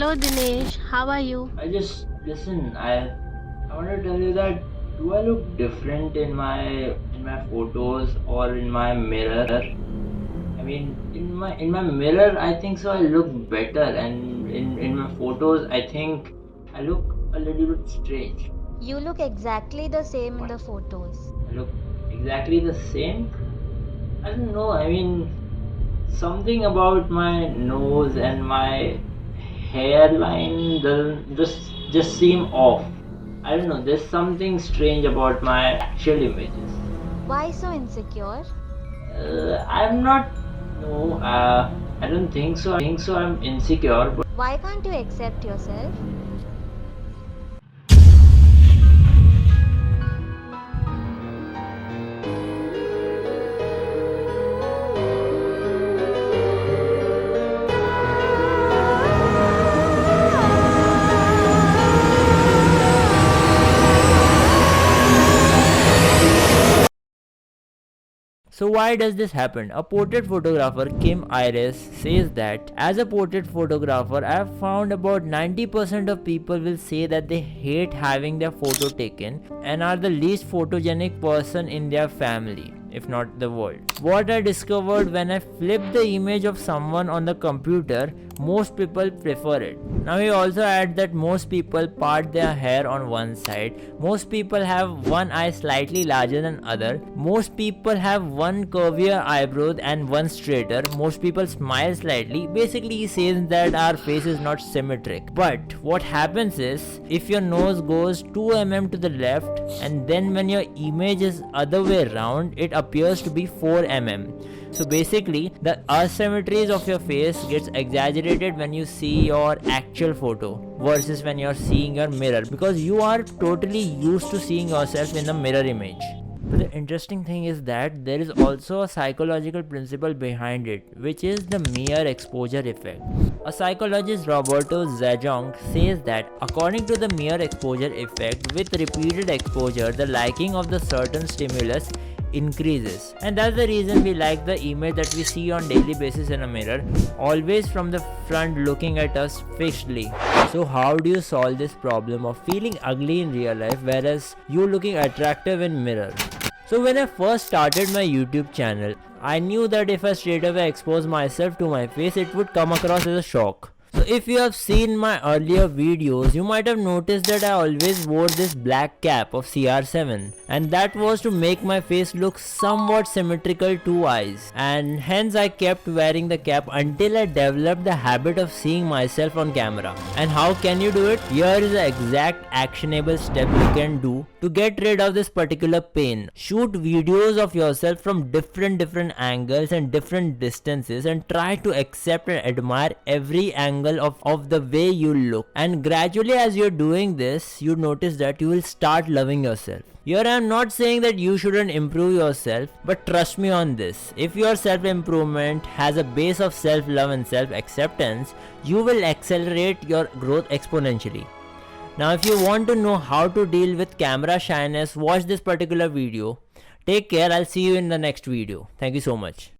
Hello Dinesh, how are you? I just listen. I want to tell you that do I look different in my photos or in my mirror? I mean, in my mirror, I think so. I look better, and in my photos, I think I look a little bit strange. You look exactly the same in What? the photos. I look exactly the same. I don't know. I mean, something about my nose and my hairline doesn't just seem off. I don't know. There's something strange about my actual images. Why so insecure? I'm not. No. I don't think so. I'm insecure, but Why can't you accept yourself? So why does this happen? A portrait photographer Kim Iris says that as a portrait photographer I have found about 90% of people will say that they hate having their photo taken and are the least photogenic person in their family, if not the world. What I discovered when I flipped the image of someone on the computer, most people prefer it. Now he also adds that most people part their hair on one side, most people have one eye slightly larger than other, most people have one curvier eyebrow and one straighter, most people smile slightly. Basically he says that our face is not symmetric. But what happens is, if your nose goes 2 mm to the left and then when your image is other way around, it appears to be 4 mm. So basically, the asymmetries of your face gets exaggerated when you see your actual photo versus when you're seeing your mirror, because you are totally used to seeing yourself in the mirror image. But the interesting thing is that there is also a psychological principle behind it, which is the mere exposure effect. A psychologist, Roberto Zajong, says that according to the mere exposure effect, with repeated exposure, the liking of the certain stimulus increases, and that's the reason we like the image that we see on daily basis in a mirror, always from the front looking at us fixedly. So how do you solve this problem of feeling ugly in real life whereas you looking attractive in mirror? So when I first started my YouTube channel, I knew that if I straight away expose myself to my face, it would come across as a shock. So if you have seen my earlier videos, you might have noticed that I always wore this black cap of CR7, and that was to make my face look somewhat symmetrical to eyes, and hence I kept wearing the cap until I developed the habit of seeing myself on camera. And how can you do it? Here is the exact actionable step you can do to get rid of this particular pain. Shoot videos of yourself from different angles and different distances and try to accept and admire every angle of the way you look, and gradually as you're doing this, you notice that you will start loving yourself. Here I am not saying that you shouldn't improve yourself, but trust me on this, if your self-improvement has a base of self-love and self-acceptance, you will accelerate your growth exponentially. Now if you want to know how to deal with camera shyness, watch this particular video. Take care, I'll see you in the next video. Thank you so much.